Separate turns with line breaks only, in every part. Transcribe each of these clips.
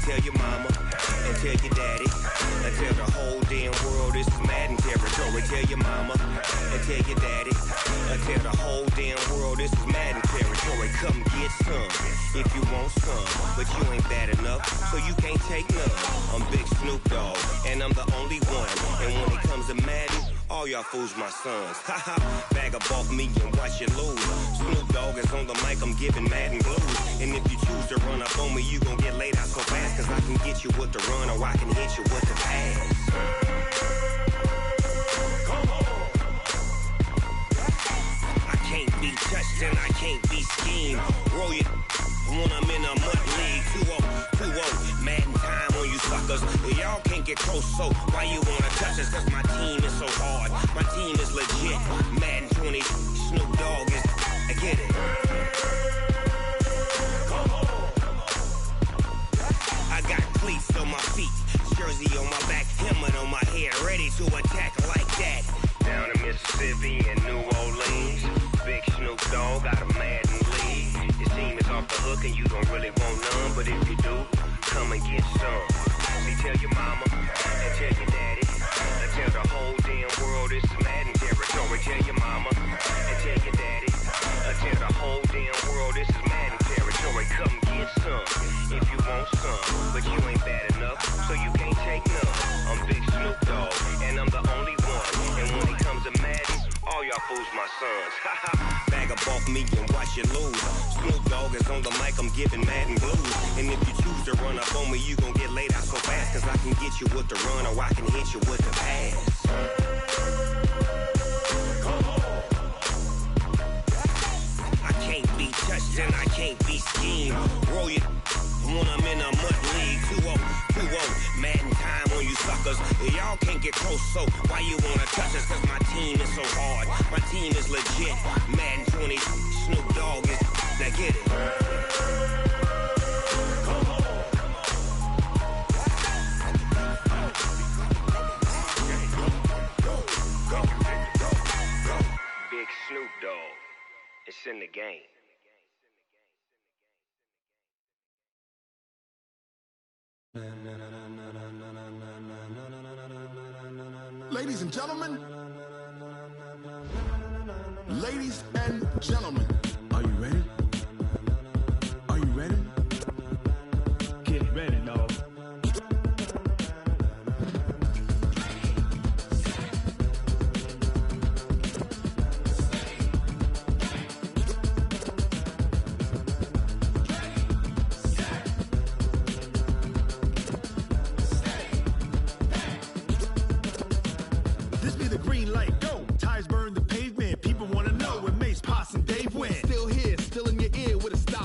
tell your mama and tell your daddy and tell the whole damn world this is Madden territory. Tell your mama and tell your daddy and tell the whole damn world this is Madden territory. Come get some if you want some, but you ain't bad enough, so you can't take none. I'm Big Snoop Dogg, and I'm the only one. And when it comes to Madden, all y'all fools my sons. Haha, bag up off me and watch you lose. Snoop Dogg is on the mic, I'm giving Madden blues. And if you choose to run up on me, you gon' get laid out so fast, cause I can get you with the run or I can hit you with the pass. I can't be touched and I can't be schemed. Roll you when I'm in a mud league. 2-0, Madden time on you suckers. Y'all can't get close, so why you wanna touch us? Cause my team is so hard, my team is legit. Madden 20, Snoop Dogg is, I get it. I got cleats on my feet, jersey on my back, helmet on my head, ready to attack like that. Down in Mississippi and New Orleans, Big Snoop Dogg got a Madden league. His team is off the hook and you don't really want none, but if you do, come and get some. See, tell your mama and tell your daddy and tell the whole damn world this is Madden territory. Tell your mama and tell your daddy and tell the whole damn world this is Madden territory. Come get some if you want some, but you ain't bad enough, so you can't take none. I'm Big Snoop Dogg, and I'm the only one. And when it comes to Madden, all y'all fools my sons. Haha, bag up off me and watch you lose. Snoop Dogg is on the mic, I'm giving Madden blues. And if you choose to run up on me, you gon' get laid out so fast, cause I can get you with the run or I can hit you with the pass. I can't be touched and I can't be schemed. Roll you when I'm in a mud league. 2-0, Madden time on you suckers. Y'all can't get close, so why you wanna touch us? Cause my team is so hard, my team is legit. Madden 20, Snoop Dogg is, now get it. Big Snoop Dogg, it's in the game.
Ladies and gentlemen, ladies and gentlemen, are you ready? Are you ready?
Get ready, dog.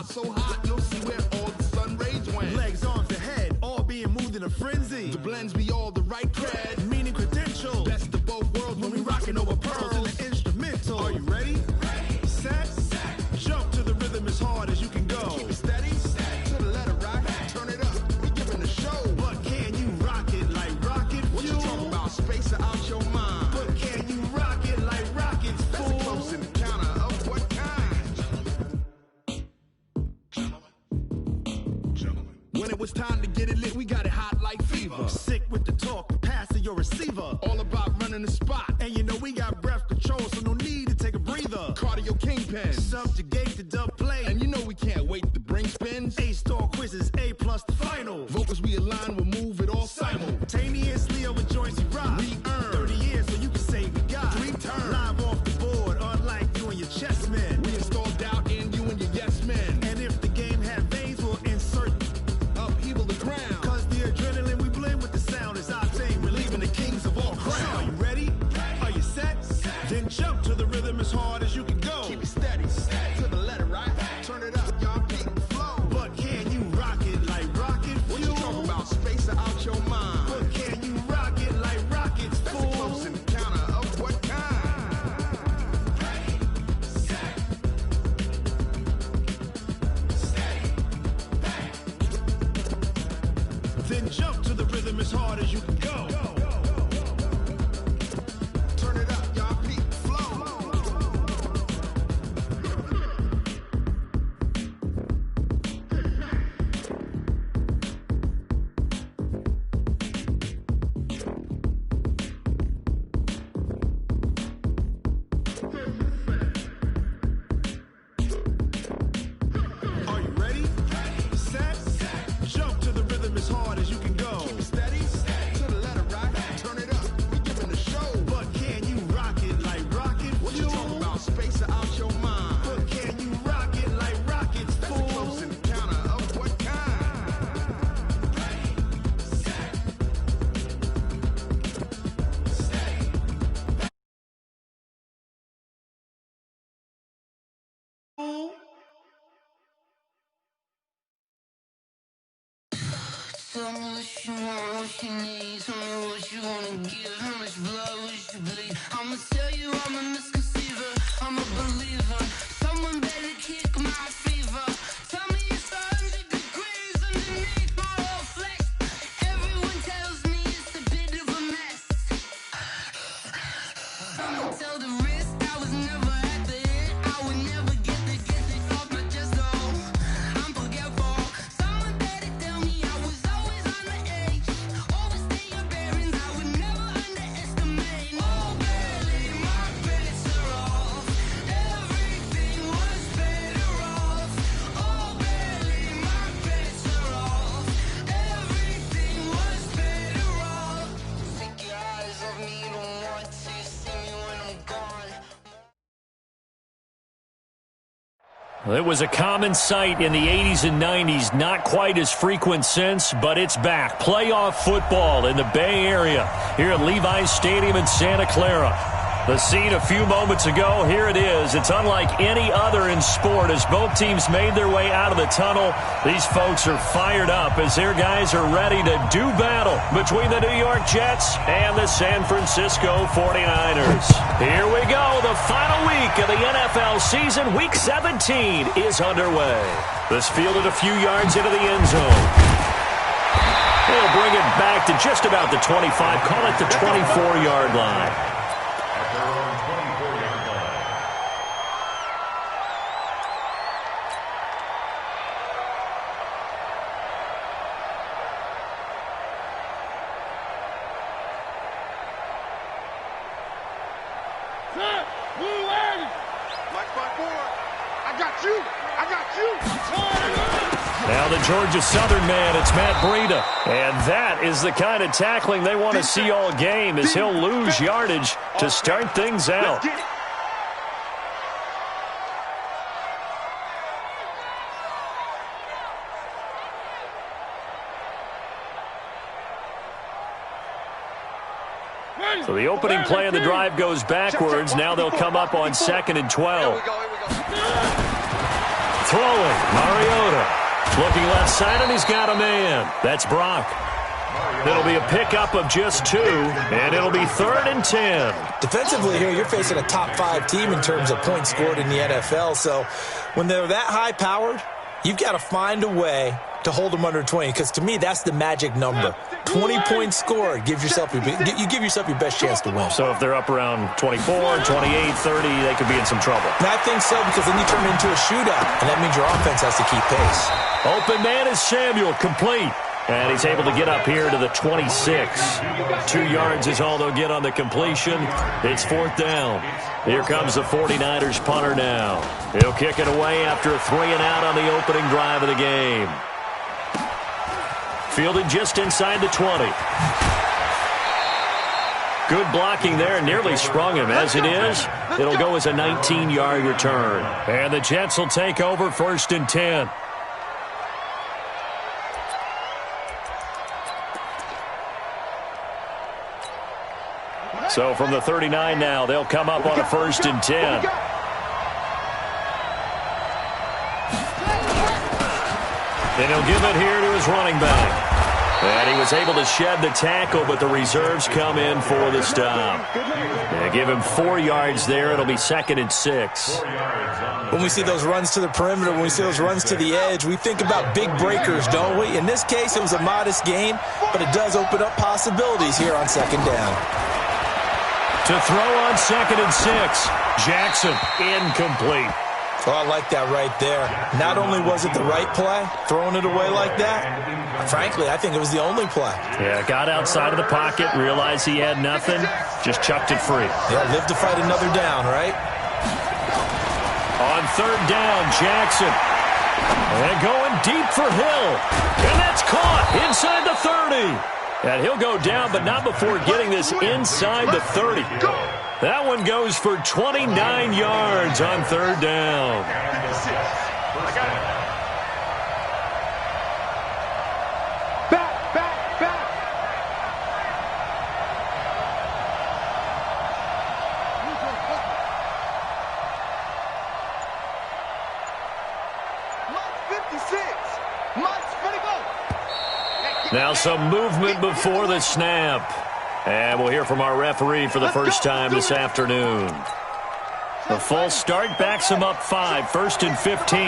So hot, you'll see where all the sun rays went. Legs, arms, and head, all being moved in a frenzy. The blends be all the right cred, meaning credentials. Best of both worlds when we rockin' over pearls in the instrumental. Are you ready? Ready. Set. Jump to the rhythm as hard as you can go. Keep it steady. To the letter rock. Turn it up. We giving the show. But can you rock it like rocket fuel? What you talking about? Space out your mind. But can you rock it like rockets, fool? That's a close encounter of what kind? When it was time to get it lit, we got it hot like fever. Sick with the talk, pass to your receiver. All about running the spot. And you know we got breath control, so no need to take a breather. Cardio kingpin, subjugate the dub play. And you know we can't wait to bring spins. A-star quizzes, A+ the final. Vocals we align, we'll move it all simultaneously over joints we rock. We earn 30 years, so you can say we got 3 turns. Live off the board, unlike you and your chess men. We install doubt in you and your yes men. And if the game had veins, we'll insert upheaval the ground. Cause the adrenaline we blend with the sound is our thing, relieving the kings of all crowns. So are you ready? Are you set? Then jump to the rhythm as hard as you can go. Keep it steady, to the letter right. Turn it up, y'all keep the flow. But can you rock it like rocket fuel? What you talking about? Space out your mind. But can you rock it like rockets, fool? That's a close encounter of what kind? Ready, set, steady, back. Then jump to the rhythm as hard as you can go. Turn it up, y'all keep the flow.
Tell me what you want, what you need. Tell me what you wanna give. How much blood would you bleed? I'ma tell you I'm a misconceiver. I'm a believer. Someone better kick my fever. Tell me it's 100 degrees underneath my whole flesh. Everyone tells me it's a bit of a mess. I'ma tell the risk I was never at the end. I would never get this off my chest. Oh, I'm forgetful. Someone better tell me I was always on the edge. Overstay your bearings, I would never underestimate. Oh, barely my bets are off. Everything was better off. Oh, barely my bets are off. Everything was better off. Take your eyes off me, don't want to see me when I'm gone.
Well, it was a common sight in the 80s and 90s, not quite as frequent since, but it's back. Playoff football in the Bay Area here at Levi's Stadium in Santa Clara. The scene a few moments ago, here it is. It's unlike any other in sport as both teams made their way out of the tunnel. These folks are fired up as their guys are ready to do battle between the New York Jets and the San Francisco 49ers. Here we go. The final week of the NFL season, Week 17, is underway. This fielded a few yards into the end zone. They'll bring it back to just about the 25, call it the 24-yard line. Now the Georgia Southern man, it's Matt Breida. And that is the kind of tackling they want to see all game as he'll lose yardage to start things out. So the opening play of the drive goes backwards. Now they'll come up on 2nd and 12. Throwing, Mariota. Looking left side, and he's got a man. That's Brock. It'll be a pickup of just 2, and it'll be 3rd and 10.
Defensively here, you're facing a top-5 team in terms of points scored in the NFL. So when they're that high-powered, you've got to find a way to hold them under 20, because to me, that's the magic number. 20 points scored, you give yourself your best chance to win.
So if they're up around 24, 28, 30, they could be in some trouble.
And I think so, because then you turn it into a shootout, and that means your offense has to keep pace.
Open man is Samuel, complete. And he's able to get up here to the 26. 2 yards is all they'll get on the completion. It's 4th down. Here comes the 49ers punter now. He'll kick it away after a 3-and-out on the opening drive of the game. Fielded just inside the 20. Good blocking there, nearly sprung him. As it is, it'll go as a 19-yard return. And the Jets will take over 1st and 10. So from the 39 now, they'll come up on a 1st and 10. And he'll give it here to his running back. And he was able to shed the tackle, but the reserves come in for the stop. They give him 4 yards there. It'll be 2nd and 6.
When we see those runs to the perimeter, when we see those runs to the edge, we think about big breakers, don't we? In this case, it was a modest gain, but it does open up possibilities here on 2nd down.
To throw on 2nd and 6. Jackson, incomplete.
Oh, I like that right there. Not only was it the right play, throwing it away like that, frankly, I think it was the only play.
Yeah, got outside of the pocket, realized he had nothing, just chucked it free.
Yeah, live to fight another down, right?
On 3rd down, Jackson. And going deep for Hill. And that's caught inside the 30. And he'll go down, but not before getting this inside the 30. That one goes for 29 yards on 3rd down.
Back. Mike's 56. Mike's finna go.
Now some movement before the snap. And we'll hear from our referee for the first time this afternoon. The false start backs him up 5, 1st and 15.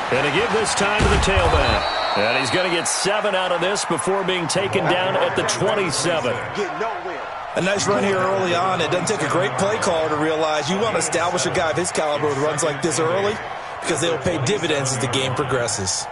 And to give this time to the tailback. And he's going to get 7 out of this before being taken down at the 27.
A nice run here early on. It doesn't take a great play caller to realize you want to establish a guy of his caliber with runs like this early because they will pay dividends as the game progresses.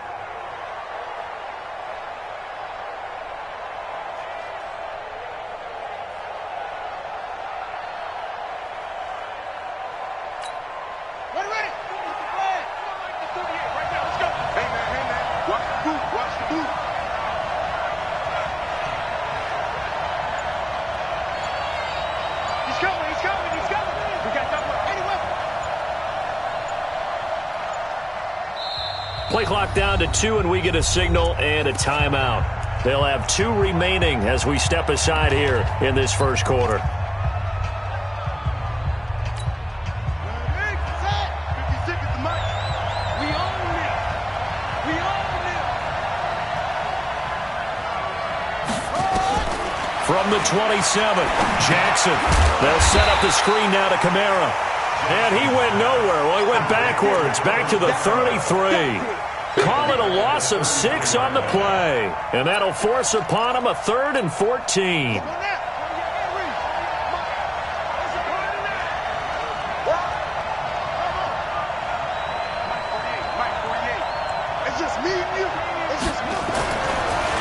Play clock down to 2, and we get a signal and a timeout. They'll have 2 remaining as we step aside here in this first quarter. From the 27, Jackson. They'll set up the screen now to Kamara. And he went nowhere. Well, he went backwards, back to the 33. Call it a loss of 6 on the play. And that'll force upon him a 3rd and 14.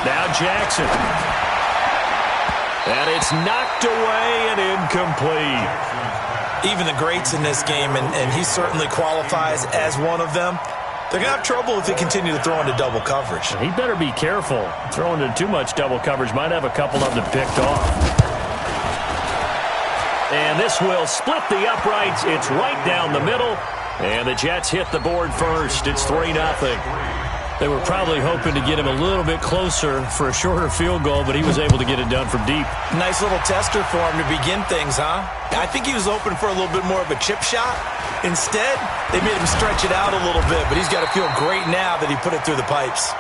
Now Jackson. And it's knocked away and incomplete.
Even the greats in this game, and he certainly qualifies as one of them, they're going to have trouble if they continue to throw into double coverage.
He better be careful. Throwing into too much double coverage might have a couple of them picked off. And this will split the uprights. It's right down the middle. And the Jets hit the board first. It's 3-0. They were probably hoping to get him a little bit closer for a shorter field goal, but he was able to get it done from deep.
Nice little tester for him to begin things, huh? I think he was hoping for a little bit more of a chip shot. Instead, they made him stretch it out a little bit, but he's got to feel great now that he put it through the pipes.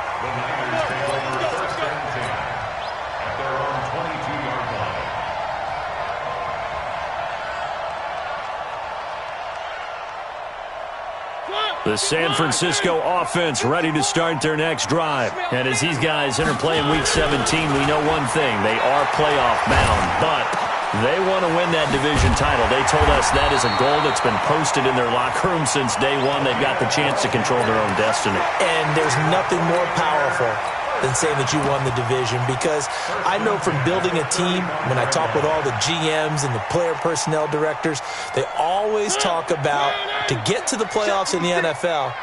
The San Francisco offense ready to start their next drive. And as these guys interplay in Week 17, we know one thing. They are playoff bound, but they want to win that division title. They told us that is a goal that's been posted in their locker room since day one. They've got the chance to control their own destiny.
And there's nothing more powerful than saying that you won the division, because I know from building a team, when I talk with all the GMs and the player personnel directors, they always talk about to get to the playoffs in the NFL,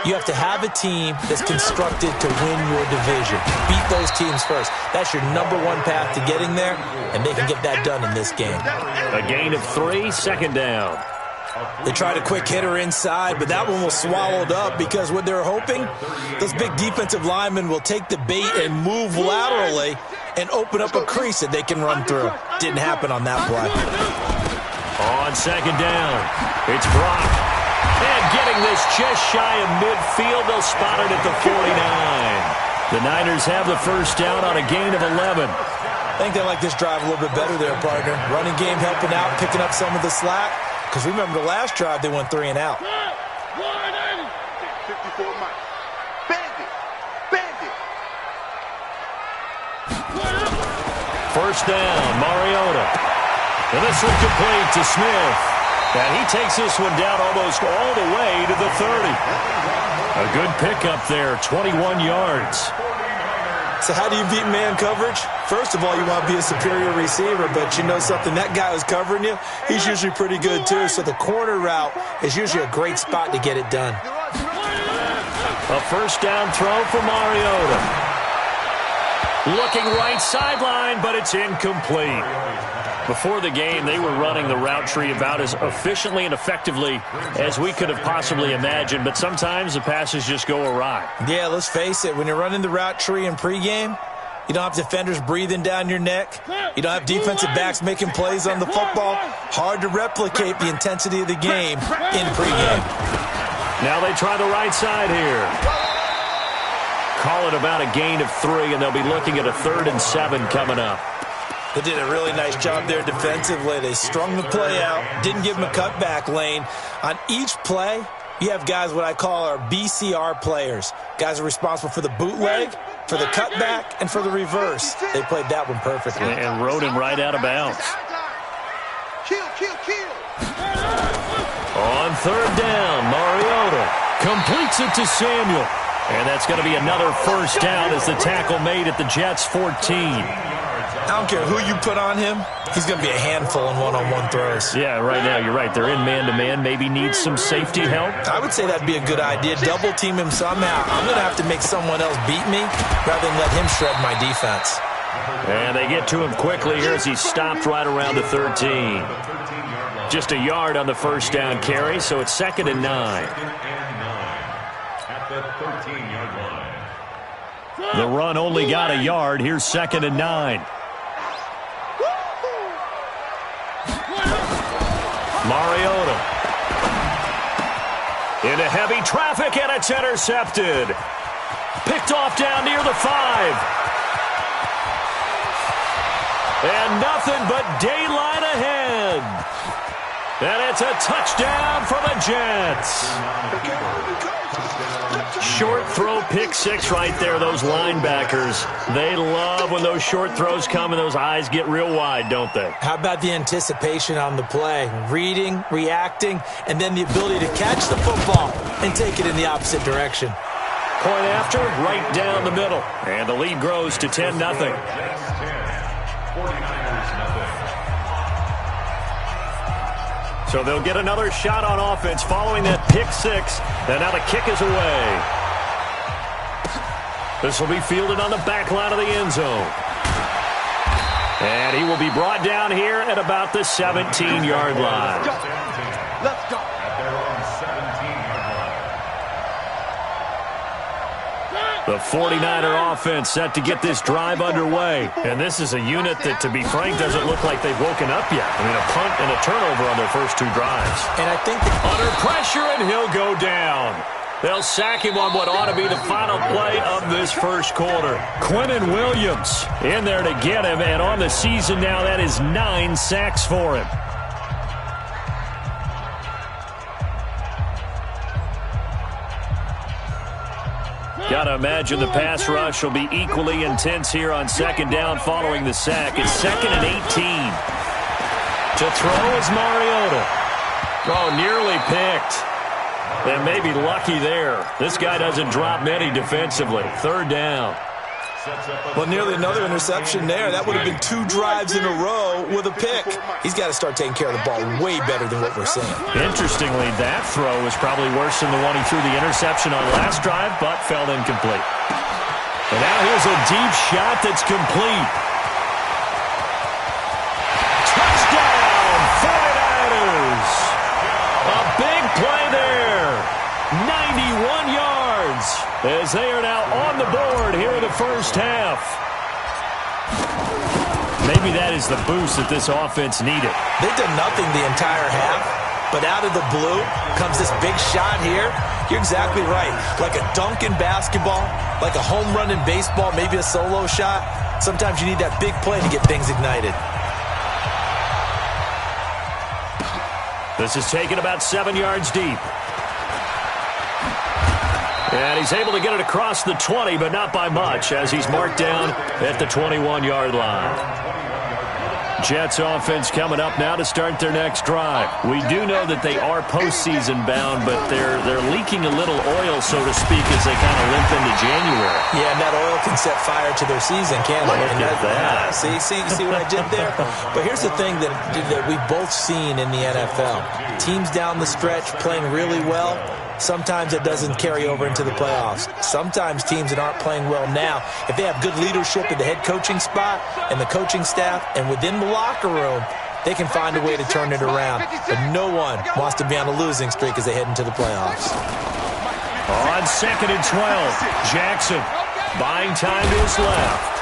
you have to have a team that's constructed to win your division. Beat those teams first. That's your number one path to getting there, and they can get that done in this game.
A gain of 3, 2nd down.
They tried a quick hitter inside, but that one was swallowed up because what they're hoping, those big defensive linemen will take the bait and move laterally and open up a crease that they can run through. Didn't happen on that play.
On 2nd down, it's Brock. And getting this just shy of midfield, they'll spot it at the 49. The Niners have the first down on a gain of 11.
I think they like this drive a little bit better there, partner. Running game helping out, picking up some of the slack. Because remember, the last drive, they went 3 and out.
54 miles. Bandit.
First down, Mariota. And this one complete to Smith. And he takes this one down almost all the way to the 30. A good pickup there, 21 yards.
So how do you beat man coverage? First of all, you want to be a superior receiver, but you know something, that guy who's covering you, he's usually pretty good too. So the corner route is usually a great spot to get it done.
A first down throw for Mariota. Looking right sideline, but it's incomplete. Before the game, they were running the route tree about as efficiently and effectively as we could have possibly imagined, but sometimes the passes just go awry.
Yeah, let's face it, when you're running the route tree in pregame, you don't have defenders breathing down your neck. You don't have defensive backs making plays on the football. Hard to replicate the intensity of the game in pregame.
Now they try the right side here. call it about a gain of 3, and they'll be looking at a 3rd and 7 coming up.
They did a really nice job there defensively. They strung the play out, didn't give them a cutback lane. On each play, you have guys what I call our BCR players. Guys are responsible for the bootleg, for the cutback, and for the reverse. They played that one perfectly.
And rode him right out of bounds. On 3rd down, Mariota completes it to Samuel. And that's going to be another first down as the tackle made at the Jets' 14.
I don't care who you put on him. He's going to be a handful in one-on-one throws.
Yeah, right now, you're right. They're in man-to-man. Maybe needs some safety help.
I would say that'd be a good idea. Double-team him somehow. I'm going to have to make someone else beat me rather than let him shred my defense.
And they get to him quickly here as he stopped right around the 13. Just a yard on the first down carry, so it's 2nd and 9.
At the 13-yard line.
The run only got a yard. Here's 2nd and 9. Mariota into heavy traffic, and it's intercepted. Picked off down near the 5. And nothing but daylight ahead. And it's a touchdown for the Jets. Short throw, pick 6 right there. Those linebackers, they love when those short throws come and those eyes get real wide, don't they?
How about the anticipation on the play? Reading, reacting, and then the ability to catch the football and take it in the opposite direction.
Point after, right down the middle. And the lead grows to 10-0.
49ers nothing.
So they'll get another shot on offense following that pick 6. And now the kick is away. This will be fielded on the back line of the end zone. And he will be brought down here at about the 17-yard line.
Let's go.
At their own 17-yard line.
The 49er offense set to get this drive underway. And this is a unit that, to be frank, doesn't look like they've woken up yet. I mean, a punt and a turnover on their first 2 drives.
And I think
Under pressure, and he'll go down. They'll sack him on what ought to be the final play of this first quarter. Quinnen Williams in there to get him, and on the season now, that is 9 sacks for him. Gotta imagine the pass rush will be equally intense here on 2nd down following the sack. It's 2nd and 18. To throw is Mariota. Oh, nearly picked. And maybe lucky there. This guy doesn't drop many defensively. 3rd down.
Well, nearly another interception there. That would have been 2 drives in a row with a pick. He's got to start taking care of the ball way better than what we're seeing.
Interestingly, that throw was probably worse than the one he threw the interception on last drive, but fell incomplete. And now here's a deep shot that's complete. Touchdown, 49ers! A big play there. 91 yards as they are now on the board here in the first half. Maybe that is the boost that this offense needed.
They've done nothing the entire half, but out of the blue comes this big shot here. You're exactly right. Like a dunk in basketball, like a home run in baseball, maybe a solo shot. Sometimes you need that big play to get things ignited.
This is taken about 7 yards deep. And he's able to get it across the 20, but not by much, as he's marked down at the 21-yard line. Jets offense coming up now to start their next drive. We do know that they are postseason bound, but they're leaking a little oil, so to speak, as they kind of limp into January.
Yeah, and that oil can set fire to their season, can't it?
Look at that.
See what I did there? But here's the thing that we've both seen in the NFL. Teams down the stretch playing really well. Sometimes it doesn't carry over into the playoffs. Sometimes teams that aren't playing well now, if they have good leadership in the head coaching spot and the coaching staff and within the locker room, they can find a way to turn it around. But no one wants to be on a losing streak as they head into the playoffs.
On 2nd and 12, Jackson buying time to his left.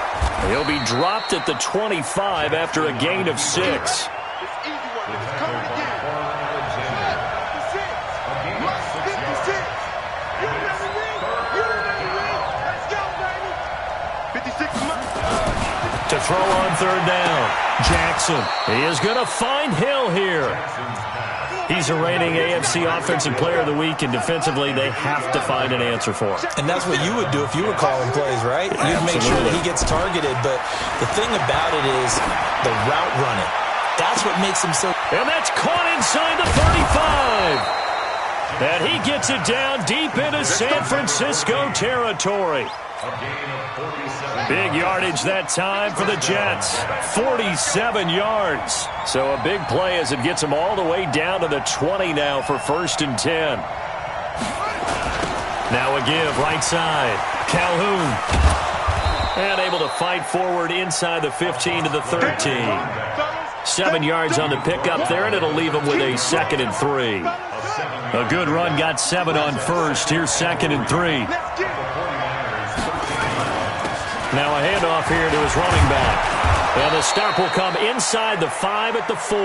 He'll be dropped at the 25 after a gain of 6. throw on third down. Jackson. He is going to find Hill here. He's a reigning AFC Offensive Player of the Week, and defensively, they have to find an answer for him.
And that's what you would do if you were calling plays, right? You'd make sure that he gets targeted. But the thing about it is the route running. That's what makes him so...
And that's caught inside the 35. And he gets it down deep into San Francisco territory. Big yardage that time for the Jets. 47 yards. So a big play as it gets them all the way down to the 20 now for 1st and 10. Now a give right side. Calhoun. And able to fight forward inside the 15 to the 13. 7 yards on the pickup there, and it'll leave him with a 2nd and 3. A good run got 7 on first. Here's 2nd and 3. Now a handoff here to his running back. And the stop will come inside the 5 at the 4.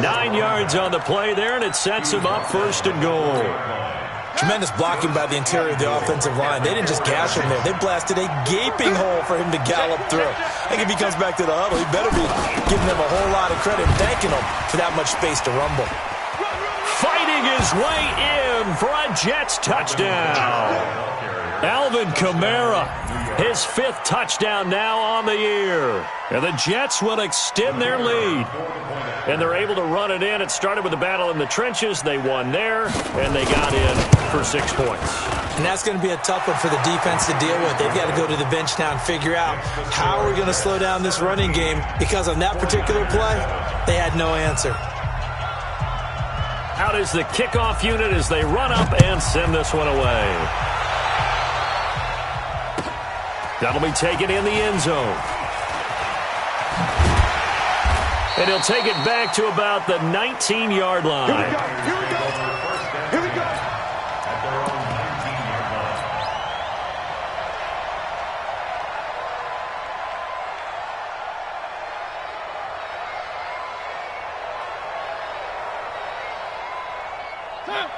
9 yards on the play there, and it sets him up 1st and goal.
Tremendous blocking by the interior of the offensive line. They didn't just gash him there. They blasted a gaping hole for him to gallop through. I think if he comes back to the huddle, he better be giving them a whole lot of credit and thanking them for that much space to rumble.
Fighting his way in for a Jets touchdown. Alvin Kamara, his 5th touchdown now on the year. And the Jets will extend their lead. And they're able to run it in. It started with a battle in the trenches. They won there, and they got in for 6 points.
And that's going to be a tough one for the defense to deal with. They've got to go to the bench now and figure out how we're going to slow down this running game, because on that particular play, they had no answer.
Out is the kickoff unit as they run up and send this one away. That'll be taken in the end zone. And he'll take it back to about the 19-yard line.
Here we go. Here we go. Here we go.
At their own 19-yard line.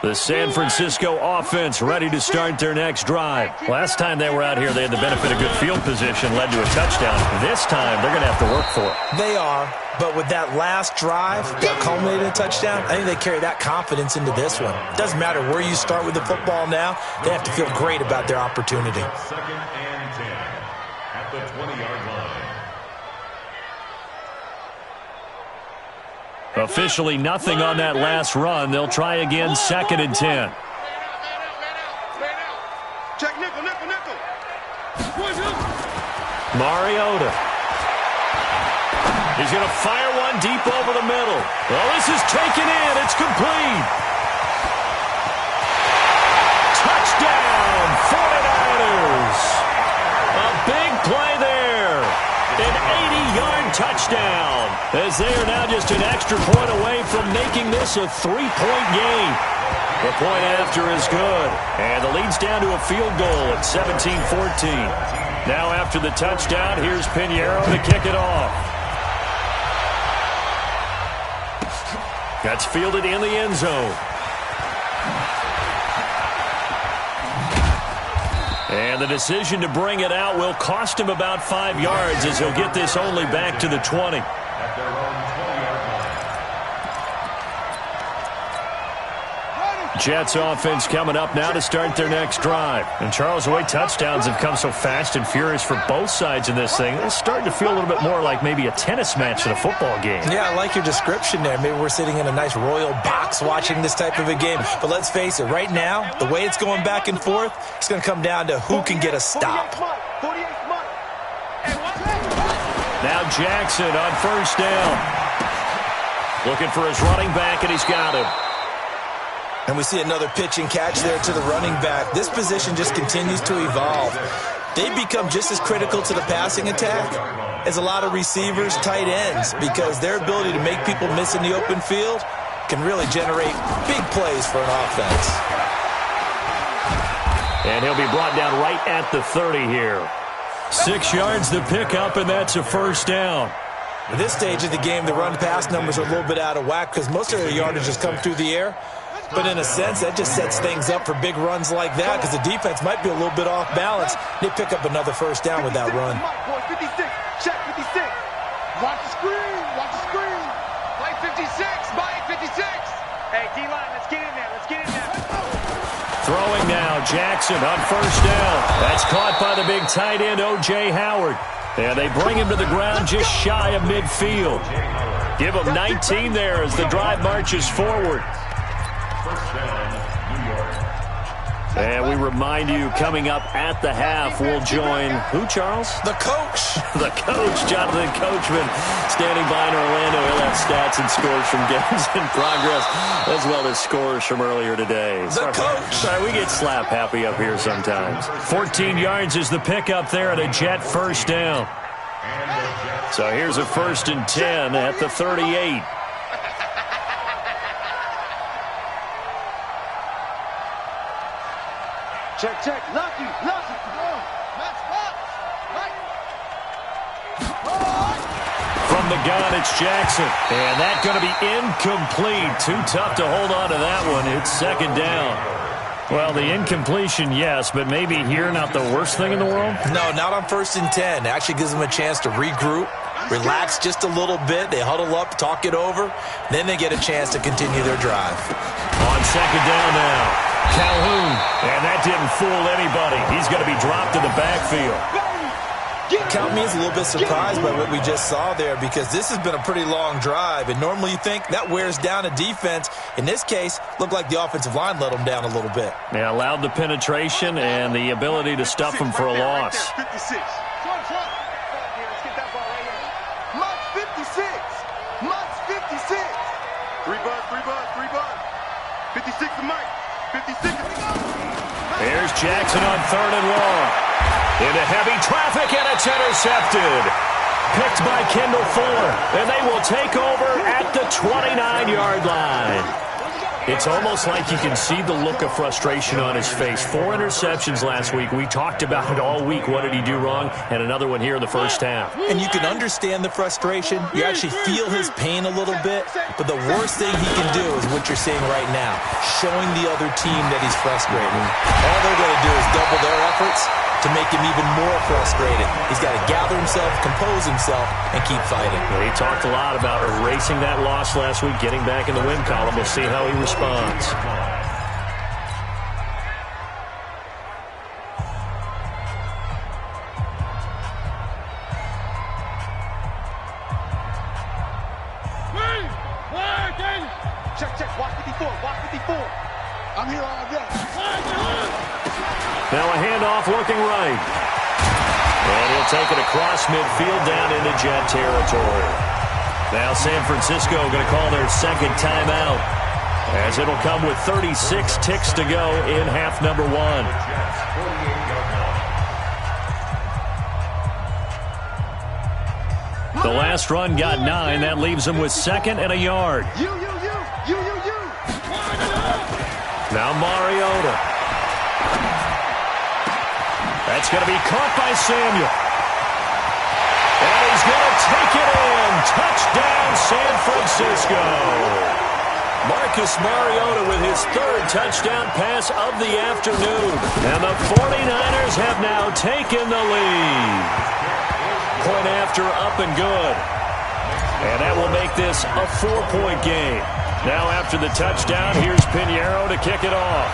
The San Francisco offense ready to start their next drive. Last time they were out here, they had the benefit of good field position, led to a touchdown. This time, they're going to have to work for it.
They are, but with that last drive that culminated in a touchdown, I think they carry that confidence into this one. It doesn't matter where you start with the football now. They have to feel great about their opportunity.
2nd and 10 at the 20-yard line.
Officially nothing on that last run. They'll try again, 2nd and 10.
Check nickel, nickel, nickel.
Mariota. He's going to fire one deep over the middle. Well, this is taken in. It's complete. Touchdown, 49ers. A big play there. An 80-yard touchdown, as they are now just an extra point away from making this a 3-point game. The point after is good, and the lead's down to a field goal at 17-14. Now after the touchdown, here's Pinheiro to kick it off. That's fielded in the end zone. And the decision to bring it out will cost him about 5 yards, as he'll get this only back to the 20.
At their own 20-yard line.
Jets offense coming up now to start their next drive. And Charles, the way touchdowns have come so fast and furious for both sides in this thing, it's starting to feel a little bit more like maybe a tennis match than a football game.
Yeah, I like your description there. Maybe we're sitting in a nice royal box watching this type of a game. But let's face it, right now, the way it's going back and forth, it's going to come down to who can get a stop.
Now Jackson on 1st down. Looking for his running back, and he's got him.
And we see another pitch and catch there to the running back. This position just continues to evolve. They become just as critical to the passing attack as a lot of receivers, tight ends, because their ability to make people miss in the open field can really generate big plays for an offense.
And he'll be brought down right at the 30 here. 6 yards the pickup, and that's a 1st down.
At this stage of the game, the run-pass numbers are a little bit out of whack because most of their yardage has come through the air. But in a sense, that just sets things up for big runs like that because the defense might be a little bit off balance. They pick up another 1st down with that run.
Check.
56. Hey, D-line, let's get in there. Let's get in there.
Throwing now, Jackson on first down. That's caught by the big tight end, O.J. Howard. And they bring him to the ground just shy of midfield. Give him 19 there as the drive marches forward. And we remind you, coming up at the half, we'll join who, Charles?
The coach.
The coach, Jonathan Coachman, standing by in Orlando. He'll have stats and scores from games in progress, as well as scores from earlier today.
The coach.
Sorry, we get slap happy up here sometimes. 14 yards is the pickup there at a Jet first down. So here's a 1st and 10 at the 38.
Check. Lucky.
From the gun, it's Jackson. And that's going to be incomplete. Too tough to hold on to that one. It's 2nd down. Well, the incompletion, yes, but maybe here not the worst thing in the world?
No, not on 1st and 10. It actually gives them a chance to regroup, relax just a little bit. They huddle up, talk it over. Then they get a chance to continue their drive.
On 2nd down now. Calhoun, and that didn't fool anybody. He's going to be dropped in the backfield.
Count me as a little bit surprised by what we just saw there, because this has been a pretty long drive, and normally you think that wears down a defense. In this case, looked like the offensive line let them down a little bit.
Yeah, allowed the penetration and the ability to stuff them for a loss.
56. Let's get that ball right here. Much 56. 3 bucks. 56 to Mike. 56 to go.
Here's Jackson on 3rd and long. Into heavy traffic, and it's intercepted. Picked by Kendall Fuller, and they will take over at the 29-yard line. It's almost like you can see the look of frustration on his face. 4 interceptions last week. We talked about it all week. What did he do wrong? And another one here in the first half.
And you can understand the frustration. You actually feel his pain a little bit. But the worst thing he can do is what you're seeing right now, showing the other team that he's frustrated. All they're going to do is double their efforts to make him even more frustrated. He's got to gather himself, compose himself, and keep fighting.
Well, he talked a lot about erasing that loss last week, getting back in the win column. We'll see how he responds.
Check. Watch 54. I'm here all day.
Now a handoff looking right. And he'll take it across midfield down into Jet territory. Now San Francisco going to call their 2nd timeout, as it'll come with 36 ticks to go in half number 1. The last run got 9. That leaves them with 2nd and a yard.
You.
Now Mariota. That's going to be caught by Samuel. And he's going to take it in. Touchdown, San Francisco. Marcus Mariota with his 3rd touchdown pass of the afternoon. And the 49ers have now taken the lead. Point after, up and good. And that will make this a 4-point game. Now after the touchdown, here's Pinheiro to kick it off.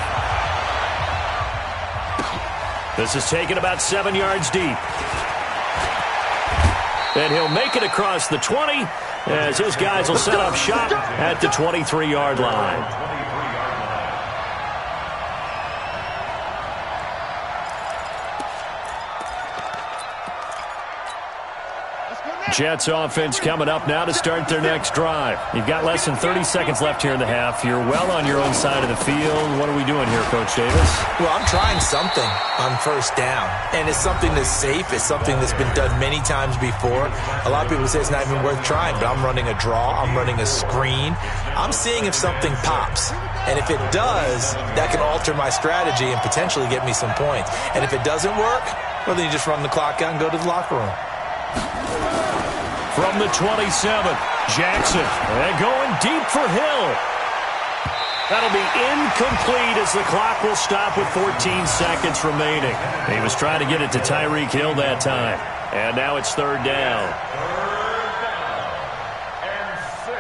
This is taken about 7 yards deep. And he'll make it across the 20 as his guys will set up shop at the 23-yard line. Jets offense coming up now to start their next drive. You've got less than 30 seconds left here in the half. You're well on your own side of the field. What are we doing here, Coach Davis?
Well, I'm trying something on 1st down, and it's something that's safe. It's something that's been done many times before. A lot of people say it's not even worth trying, but I'm running a draw. I'm running a screen. I'm seeing if something pops. And if it does, that can alter my strategy and potentially get me some points. And if it doesn't work, well, then you just run the clock out and go to the locker room.
From the 27, Jackson, and going deep for Hill. That'll be incomplete as the clock will stop with 14 seconds remaining. He was trying to get it to Tyreek Hill that time. And now it's 3rd down.
3rd down and 6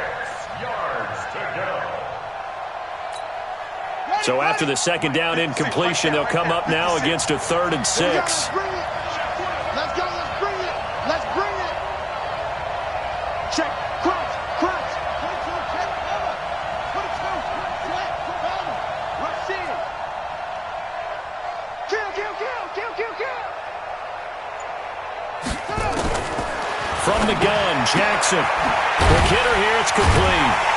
yards to go.
So after the second down incompletion, they'll come up now against a 3rd and 6.
Let's go, let's bring it. Let's bring it. Check, crunch, crunch. 22, check, cover. 22, flat, cover. Rush in. Kill, kill, kill, kill, kill, kill.
From the gun, Jackson. The hitter here, it's complete.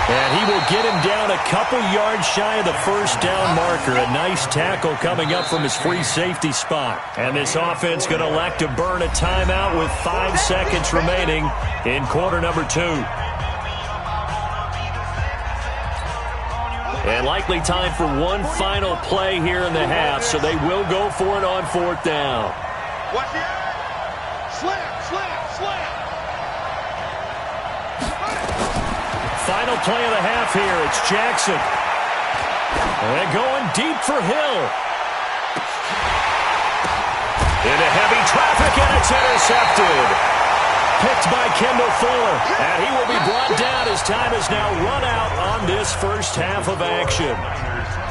And he will get him down a couple yards shy of the first down marker. A nice tackle coming up from his free safety spot. And this offense going to elect to burn a timeout with 5 seconds remaining in quarter number 2. And likely time for one final play here in the half, so they will go for it on 4th down.
Watch the eye. Slam, slam, slam.
Final play of the half here. It's Jackson. And going deep for Hill. Into heavy traffic, and it's intercepted. Picked by Kendall Fuller. And he will be brought down as time is now run out on this first half of action.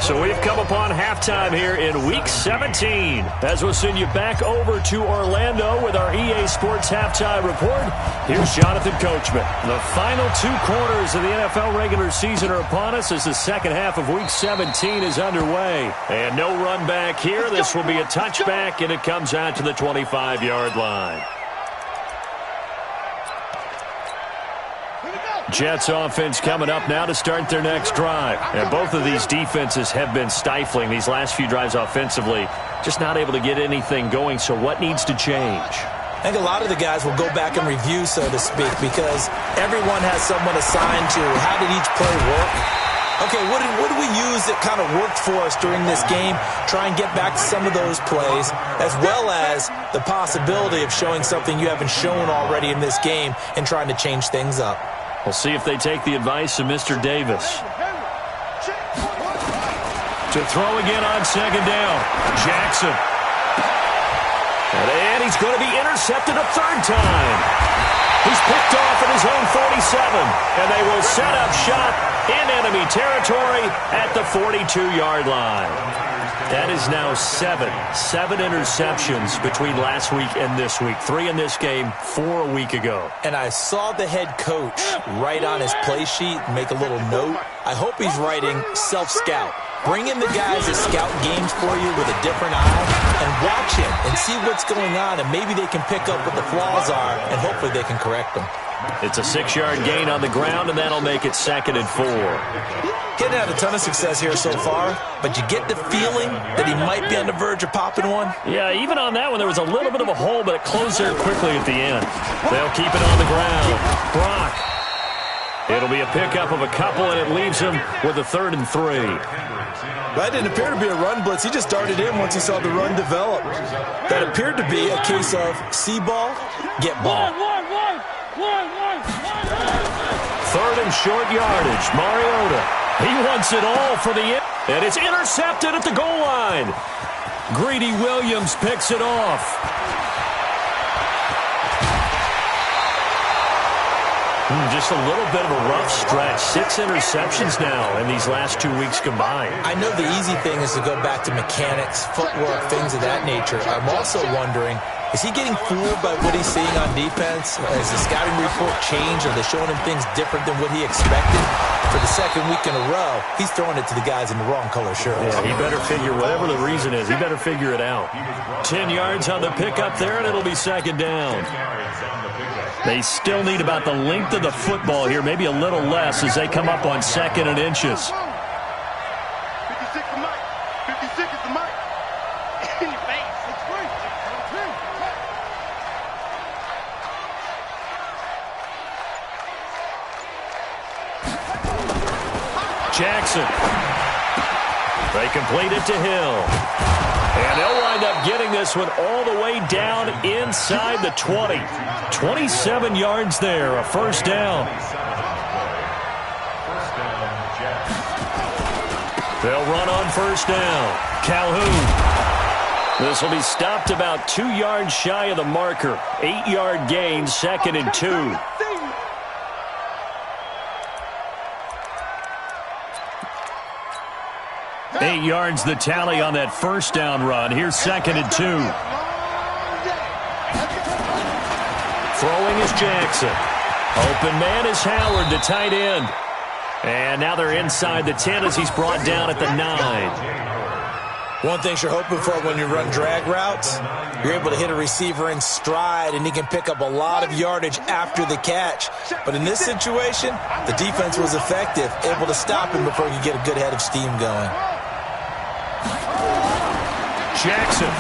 So we've come upon halftime here in Week 17. As we'll send you back over to Orlando with our EA Sports Halftime Report, here's Jonathan Coachman. The final 2 quarters of the NFL regular season are upon us as the second half of Week 17 is underway. And no run back here. This will be a touchback, and it comes out to the 25-yard line. Jets offense coming up now to start their next drive. And both of these defenses have been stifling these last few drives offensively. Just not able to get anything going, so what needs to change?
I think a lot of the guys will go back and review, so to speak, because everyone has someone assigned to how did each play work. Okay, what did we use that kind of worked for us during this game? Try and get back to some of those plays, as well as the possibility of showing something you haven't shown already in this game and trying to change things up.
We'll see if they take the advice of Mr. Davis. To throw again on second down. Jackson. And he's going to be intercepted a 3rd time. He's picked off at his own 47. And they will set up shop in enemy territory at the 42-yard line. That is now 7 interceptions between last week and this week. 3 in this game, 4 a week ago.
And I saw the head coach write on his play sheet, make a little note. I hope he's writing self-scout. Bring in the guys that scout games for you with a different eye and watch him and see what's going on, and maybe they can pick up what the flaws are, and hopefully they can correct them.
It's a 6-yard gain on the ground, and that'll make it 2nd and 4.
He hadn't had a ton of success here so far, but you get the feeling that he might be on the verge of popping one.
Yeah, even on that one, there was a little bit of a hole, but it closed there quickly at the end. They'll keep it on the ground. Brock. It'll be a pickup of a couple, and it leaves him with a 3rd and 3.
That didn't appear to be a run blitz. He just darted in once he saw the run develop. That appeared to be a case of see ball, get ball.
3rd and short yardage. Mariota. He wants it all for the end. And it's intercepted at the goal line. Greedy Williams picks it off. Just a little bit of a rough stretch. 6 interceptions now in these last 2 weeks combined.
I know the easy thing is to go back to mechanics, footwork, things of that nature. I'm also wondering, is he getting fooled by what he's seeing on defense? Has the scouting report changed? Are they showing him things different than what he expected? For the 2nd week in a row, he's throwing it to the guys in the wrong color shirts.
Yeah, he better figure, whatever the reason is, he better figure it out. 10 yards on the pickup there, and it'll be 2nd down. They still need about the length of the football here, maybe a little less as they come up on 2nd and inches.
56 to Mike. 56 is the Mike. In your face. It's free.
Jackson. They complete it to Hill. And they'll wind up getting this one all the way down inside the 20. 27 yards there, a 1st down. They'll run on 1st down. Calhoun. This will be stopped about 2 yards shy of the marker. 8-yard gain, 2nd and 2. 8 yards the tally on that first down run. Here's 2nd and 2. Throwing is Jackson. Open man is Howard, the tight end. And now they're inside the 10 as he's brought down at the 9.
One thing you're hoping for when you run drag routes, you're able to hit a receiver in stride, and he can pick up a lot of yardage after the catch. But in this situation, the defense was effective, able to stop him before he could get a good head of steam going.
Jackson.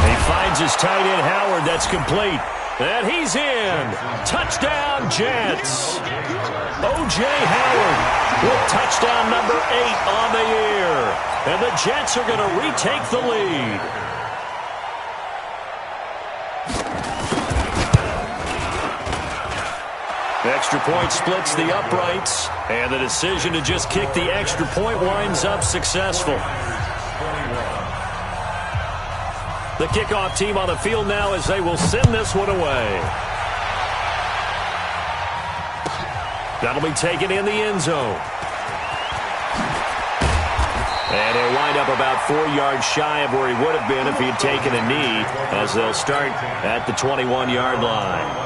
He finds his tight end, Howard. That's complete. And he's in. Touchdown, Jets. O.J. Howard with touchdown number 8 on the year. And the Jets are going to retake the lead. Extra point splits the uprights. And the decision to just kick the extra point winds up successful. The kickoff team on the field now as they will send this one away. That'll be taken in the end zone. And he'll wind up about 4 yards shy of where he would have been if he had taken a knee, as they'll start at the 21-yard line.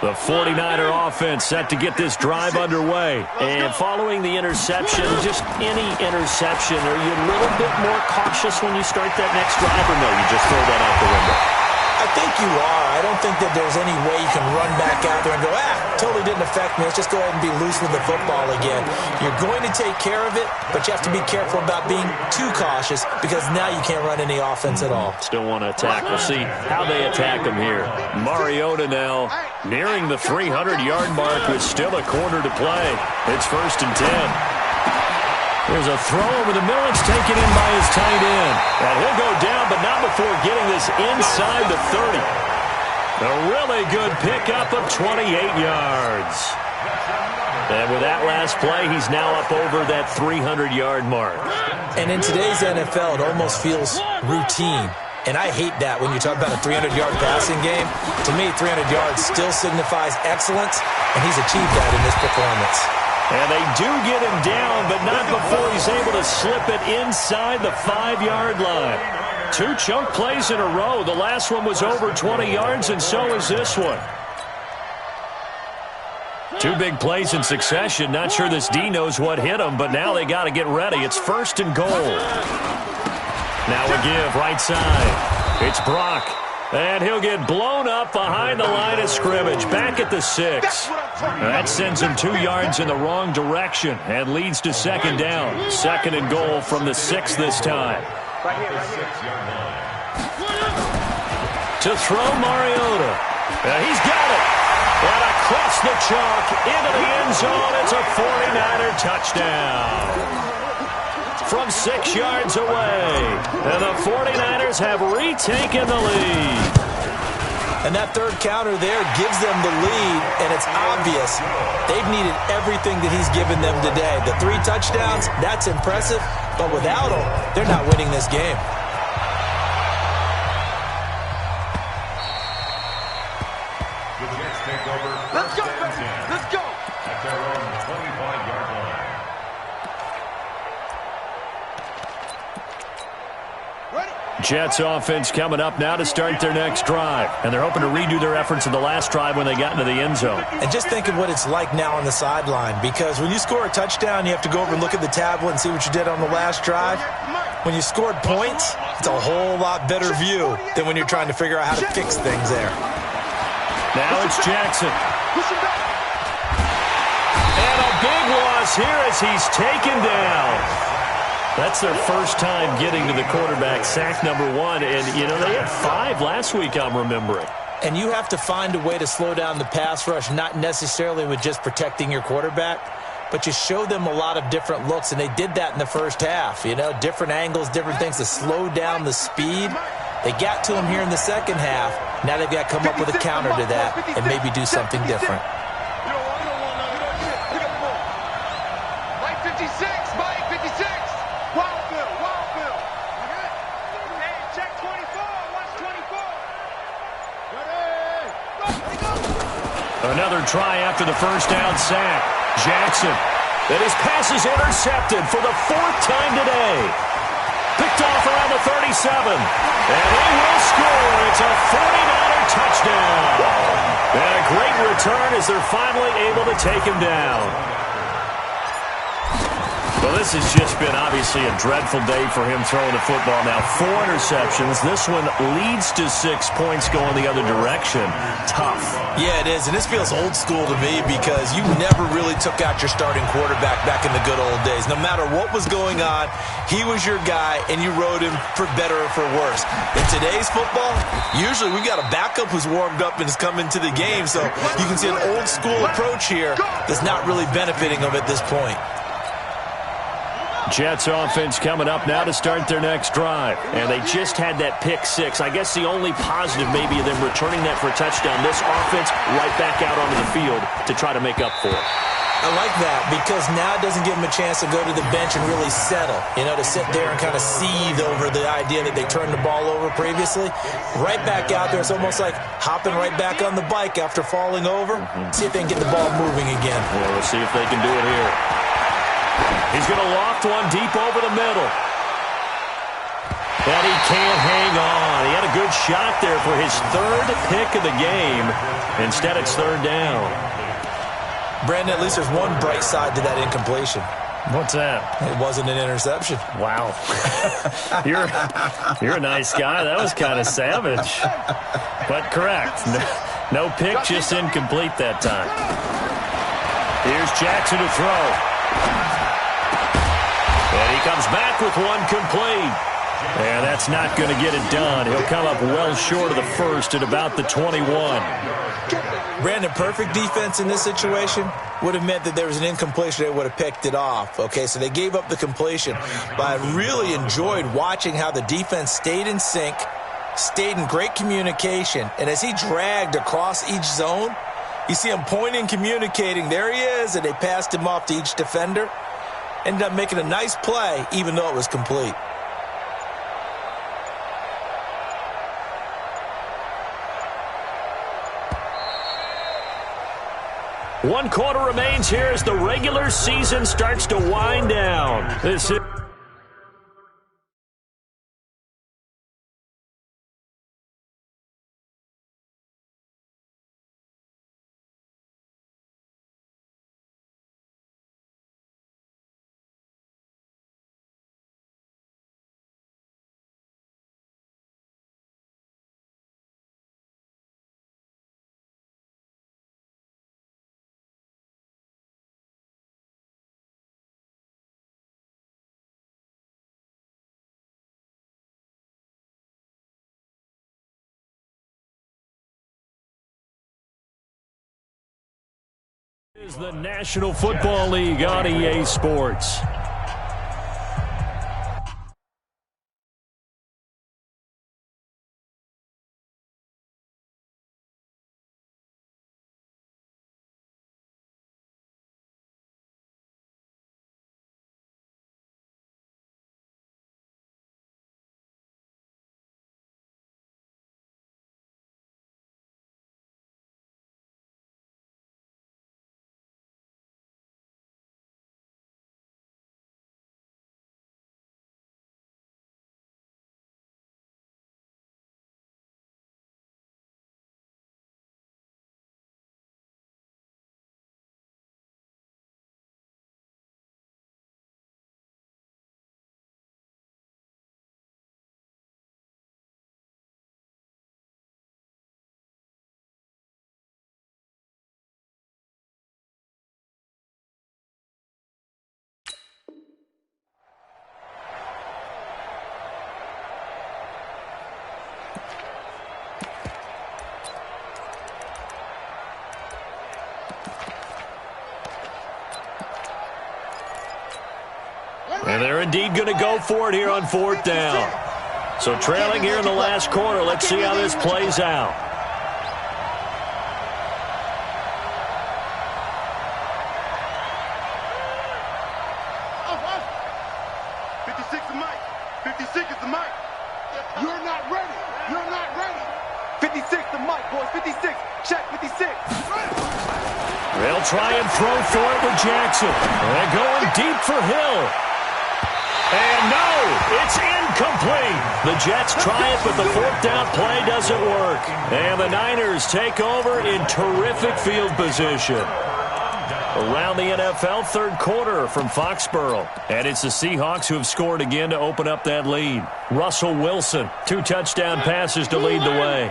The 49er offense set to get this drive underway. And following the interception, just any interception, are you a little bit more cautious when you start that next drive, or no, you just throw that out the window?
I think you are. I don't think that there's any way you can run back out there and go, totally didn't affect me. Let's just go ahead and be loose with the football again. You're going to take care of it, but you have to be careful about being too cautious because now you can't run any offense at all.
Still want to attack. We'll see how they attack him here. Mariota now nearing the 300-yard mark with still a quarter to play. It's 1st and 10. There's a throw over the middle. It's taken in by his tight end. And he'll go down, but not before getting this inside the 30. A really good pickup of 28 yards. And with that last play, he's now up over that 300-yard mark.
And in today's NFL, it almost feels routine. And I hate that when you talk about a 300-yard passing game. To me, 300 yards still signifies excellence, and he's achieved that in this performance.
And they do get him down, but not before he's able to slip it inside the 5-yard line. 2 chunk plays in a row. The last one was over 20 yards, and so is this one. 2 big plays in succession. Not sure this D knows what hit him, but now they got to get ready. It's 1st and goal. Now a give right side. It's Brock. And he'll get blown up behind the line of scrimmage. Back at the 6. That sends him 2 yards in the wrong direction and leads to 2nd down. 2nd and goal from the 6 this time. To throw Mariota. He's got it. And across the chalk into the end zone. It's a 49er touchdown. From 6 yards away. And the 49ers have retaken the lead.
And that third counter there gives them the lead, and it's obvious they've needed everything that he's given them today. The 3 touchdowns, that's impressive, but without him, they're not winning this game.
The Jets take over.
Let's go, baby. Let's go.
At their own 25-yard line.
Jets offense coming up now to start their next drive. And they're hoping to redo their efforts in the last drive when they got into the end zone.
And just think of what it's like now on the sideline, because when you score a touchdown, you have to go over and look at the tablet and see what you did on the last drive. When you scored points, it's a whole lot better view than when you're trying to figure out how to fix things there.
Now it's Jackson. And a big loss here as he's taken down. That's their first time getting to the quarterback, sack number 1. And, you know, they had 5 last week, I'm remembering.
And you have to find a way to slow down the pass rush, not necessarily with just protecting your quarterback, but you show them a lot of different looks, and they did that in the first half. You know, different angles, different things to slow down the speed. They got to him here in the second half. Now they've got to come up with a counter to that and maybe do something different.
Mike 56, Mike 56. Wild Bill. Hey, check 24. Watch 24. Ready?
Another try after the first down sack. Jackson. And his pass is intercepted for the 4th time today. Picked off around the 37. And he will score. It's a 49er touchdown. And a great return as they're finally able to take him down. Well, this has just been obviously a dreadful day for him throwing the football. Now 4 interceptions. This one leads to 6 points going the other direction. Tough.
Yeah, it is, and this feels old school to me because you never really took out your starting quarterback back in the good old days. No matter what was going on, he was your guy, and you rode him for better or for worse. In today's football, usually we got a backup who's warmed up and is coming to the game, so you can see an old school approach here that's not really benefiting him at this point.
Jets offense coming up now to start their next drive. And they just had that pick 6. I guess the only positive maybe of them returning that for a touchdown. This offense right back out onto the field to try to make up for it.
I like that because now it doesn't give them a chance to go to the bench and really settle. You know, to sit there and kind of seethe over the idea that they turned the ball over previously. Right back out there. It's almost like hopping right back on the bike after falling over. See if they can get the ball moving again.
Yeah, we'll see if they can do it here. He's going to loft one deep over the middle. But he can't hang on. He had a good shot there for his 3rd pick of the game. Instead, it's 3rd down.
Brandon, at least there's one bright side to that incompletion.
What's that?
It wasn't an interception.
Wow. You're a nice guy. That was kind of savage. But correct. No pick, just incomplete that time. Here's Jackson to throw. And he comes back with one complete. And that's not going to get it done. He'll come up well short of the first at about the 21.
Brandon, perfect defense in this situation would have meant that there was an incompletion. They would have picked it off. Okay, so they gave up the completion. But I really enjoyed watching how the defense stayed in sync, stayed in great communication. And as he dragged across each zone, you see him pointing, communicating. There he is, and they passed him off to each defender. Ended up making a nice play, even though it was complete.
One quarter remains here as the regular season starts to wind down. This is the National Football League on EA Sports. And they're indeed going to go for it here on 4th down. So trailing here in the last quarter. Let's see how this plays out.
Is the mic. You're not ready. You're not ready. 56 the mic, boys. 56. Check 56.
They'll try and throw for it with Jackson. They're going deep for Hill. And no, it's incomplete. The Jets try it, but the fourth down play doesn't work. And the Niners take over in terrific field position. Around the NFL, third quarter from Foxborough. And it's the Seahawks who have scored again to open up that lead. Russell Wilson, 2 touchdown passes to lead the way.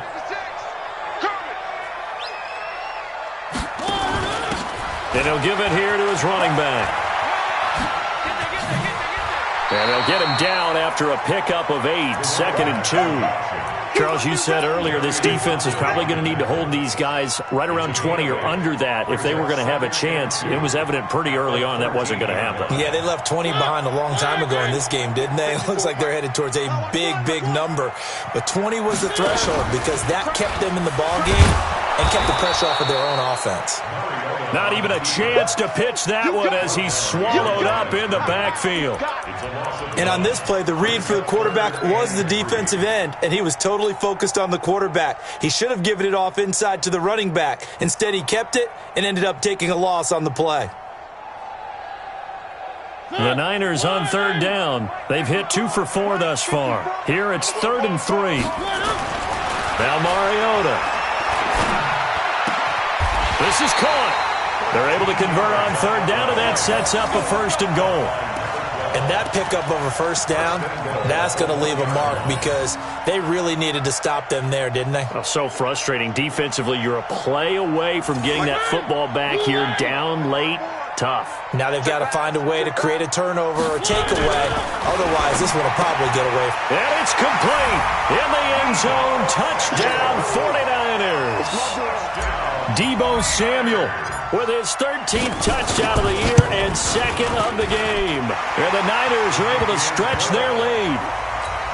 And he'll give it here to his running back. And they'll get him down after a pickup of 8, 2nd and 2. Charles, you said earlier this defense is probably going to need to hold these guys right around 20 or under that if they were going to have a chance. It was evident pretty early on that wasn't going to happen.
Yeah, they left 20 behind a long time ago in this game, didn't they? It looks like they're headed towards a big, big number. But 20 was the threshold because that kept them in the ball game and kept the pressure off of their own offense.
Not even a chance to pitch that one as he's swallowed up in the backfield.
And on this play, the read for the quarterback was the defensive end, and he was totally focused on the quarterback. He should have given it off inside to the running back. Instead, he kept it and ended up taking a loss on the play.
The Niners on third down. They've hit 2 for 4 thus far. Here it's 3rd and 3. Now Mariota. This is caught. They're able to convert on third down, and that sets up a 1st and goal.
And that pickup of a 1st down, that's going to leave a mark because they really needed to stop them there, didn't they?
Oh, so frustrating. Defensively, you're a play away from getting that football back here down late. Tough.
Now they've got to find a way to create a turnover or takeaway. Otherwise, this one will probably get away.
And it's complete. In the end zone, touchdown 49ers. Deebo Samuel with his 13th touchdown of the year and 2nd of the game. And the Niners are able to stretch their lead.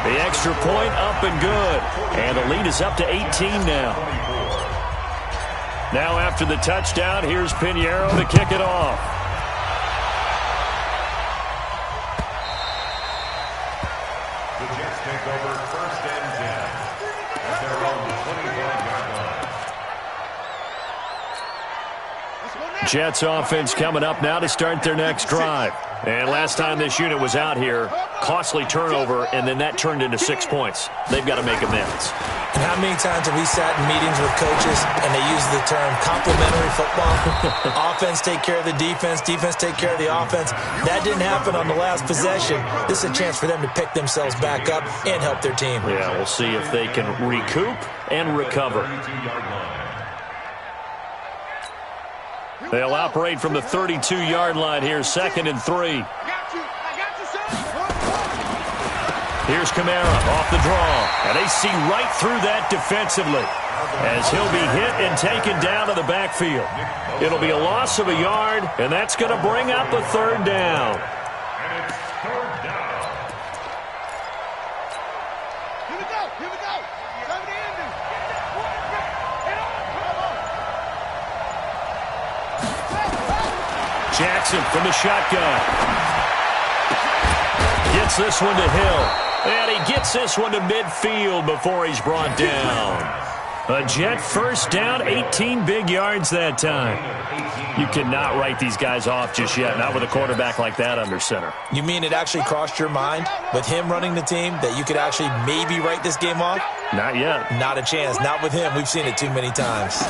The extra point up and good. And the lead is up to 18 now. Now after the touchdown, here's Pinheiro to kick it off.
The Jets take over 1st and 10 at their own 25-yard line.
Jets offense coming up now to start their next drive. And last time this unit was out here, costly turnover, and then that turned into 6 points. They've got to make amends.
And how many times have we sat in meetings with coaches and they use the term complementary football? Offense take care of the defense, defense take care of the offense. That didn't happen on the last possession. This is a chance for them to pick themselves back up and help their team.
Yeah, we'll see if they can recoup and recover. They'll operate from the 32-yard line here, 2nd and 3. Here's Kamara off the draw, and they see right through that defensively as he'll be hit and taken down to the backfield. It'll be a loss of a yard, and that's going to bring up a 3rd down.
And it's 3rd down.
Here we go. Here we go. Come to Andy.
Jackson from the shotgun. Gets this one to Hill. And he gets this one to midfield before he's brought down. A Jet 1st down, 18 big yards that time. You cannot write these guys off just yet, not with a quarterback like that under center.
You mean it actually crossed your mind with him running the team that you could actually maybe write this game off?
Not yet.
Not a chance. Not with him. We've seen it too many times.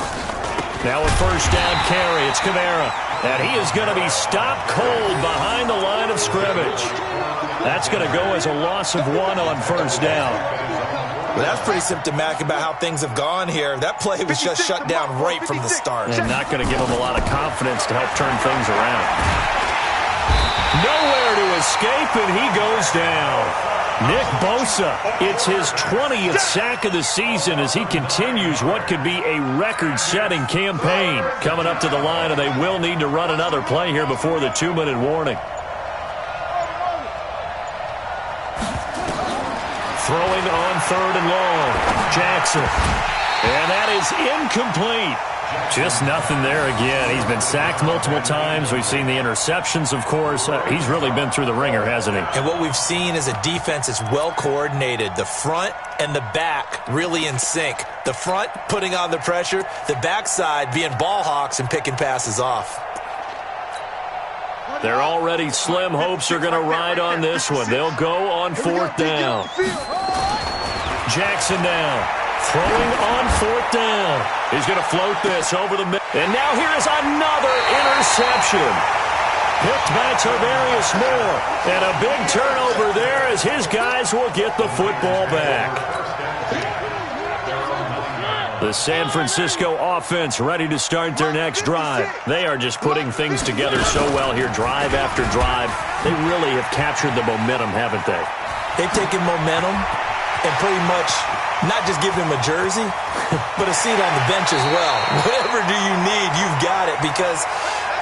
Now a 1st down carry. It's Kamara. And he is going to be stopped cold behind the line of scrimmage. That's going to go as a loss of 1 on 1st down.
Well, that's pretty symptomatic about how things have gone here. That play was just shut down right from the start.
And not going to give him a lot of confidence to help turn things around. Nowhere to escape, and he goes down. Nick Bosa, it's his 20th sack of the season as he continues what could be a record-setting campaign. Coming up to the line, and they will need to run another play here before the 2-minute warning. Throwing on 3rd and long. Jackson. And that is incomplete. Just nothing there again. He's been sacked multiple times. We've seen the interceptions, of course. He's really been through the ringer, hasn't he?
And what we've seen is a defense that's well coordinated. The front and the back really in sync. The front putting on the pressure, the backside being ball hawks and picking passes off.
Their already slim hopes are going to ride on this one. They'll go on 4th down. Jackson now. Throwing on 4th down. He's going to float this over the middle. And now here is another interception. Picked by Tarvarius Moore. And a big turnover there as his guys will get the football back. The San Francisco offense ready to start their next drive. They are just putting things together so well here, drive after drive. They really have captured the momentum, haven't they?
They've taken momentum and pretty much not just give him a jersey, but a seat on the bench as well. Whatever do you need, you've got it, because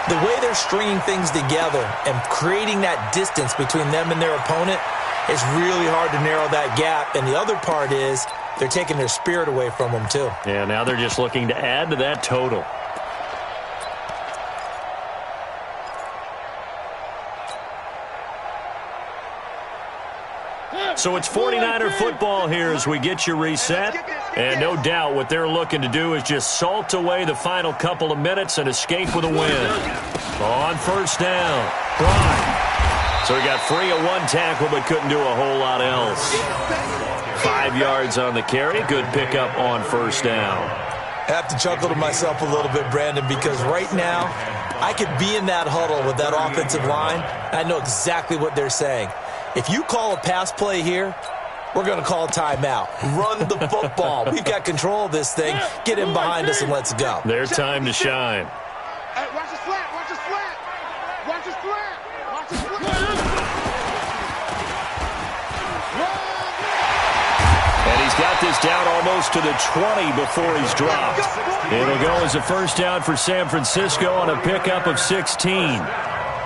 the way they're stringing things together and creating that distance between them and their opponent, it's really hard to narrow that gap. And the other part is they're taking their spirit away from them too.
Yeah, now they're just looking to add to that total. So it's 49er football here as we get you reset. And no doubt what they're looking to do is just salt away the final couple of minutes and escape with a win. On 1st down, Bryant. So he got free of one tackle but couldn't do a whole lot else. 5 yards on the carry. Good pickup on 1st down.
I have to chuckle to myself a little bit, Brandon, because right now I could be in that huddle with that offensive line. I know exactly what they're saying. If you call a pass play here, we're going to call a timeout. Run the football. We've got control of this thing. Get in behind us and let's go.
Their time to shine.
Hey, watch the slant. Watch the slant. Watch the slant. Watch the slant.
And he's got this down almost to the 20 before he's dropped. It'll go as a 1st down for San Francisco on a pickup of 16.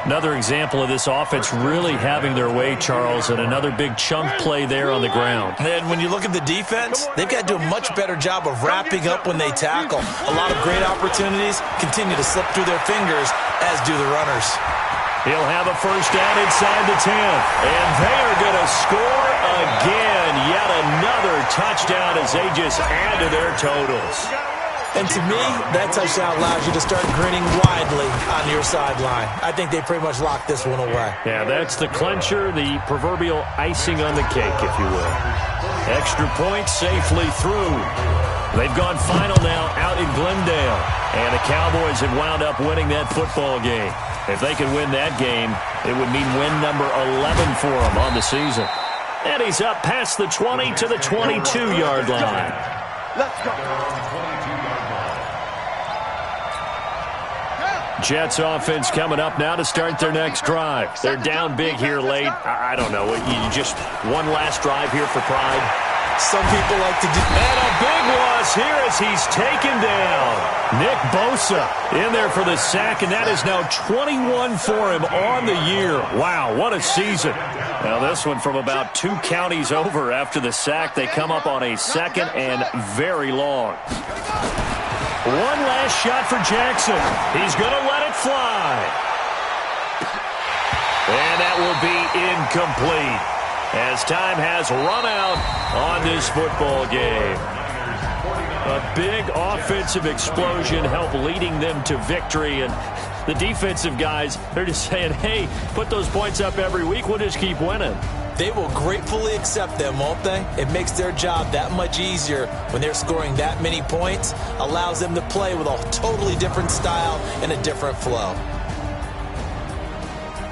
Another example of this offense really having their way, Charles, and another big chunk play there on the ground.
And when you look at the defense, they've got to do a much better job of wrapping up when they tackle. A lot of great opportunities continue to slip through their fingers, as do the runners.
He'll have a 1st down inside the 10. And they are going to score again. Yet another touchdown as they just add to their totals.
And to me, that touchdown allows you to start grinning widely on your sideline. I think they pretty much locked this one away.
Yeah, that's the clincher, the proverbial icing on the cake, if you will. Extra point safely through. They've gone final now out in Glendale. And the Cowboys have wound up winning that football game. If they could win that game, it would mean win number 11 for them on the season. And he's up past the 20 to the 22-yard line.
Let's go.
Jets offense coming up now to start their next drive. They're down big here late. I don't know. You just one last drive here for pride.
Some people like to do.
And a big loss here as he's taken down. Nick Bosa in there for the sack, and that is now 21 for him on the year. Wow, what a season. Now this one from about 2 counties over after the sack. They come up on a 2nd and very long. One last shot for Jackson. He's going to let it fly. And that will be incomplete as time has run out on this football game. A big offensive explosion helped leading them to victory. And the defensive guys, they're just saying, hey, put those points up every week. We'll just keep winning.
They will gratefully accept them, won't they? It makes their job that much easier when they're scoring that many points. Allows them to play with a totally different style and a different flow.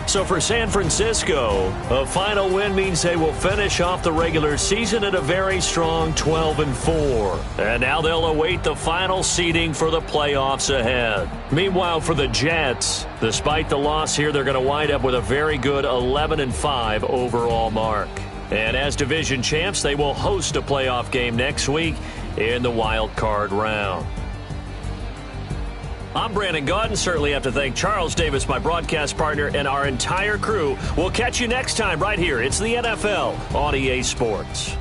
So for San Francisco, a final win means they will finish off the regular season at a very strong 12-4. And now they'll await the final seeding for the playoffs ahead. Meanwhile, for the Jets, despite the loss here, they're going to wind up with a very good 11-5 overall mark. And as division champs, they will host a playoff game next week in the wild card round. I'm Brandon Gaudin. Certainly have to thank Charles Davis, my broadcast partner, and our entire crew. We'll catch you next time right here. It's the NFL on EA Sports.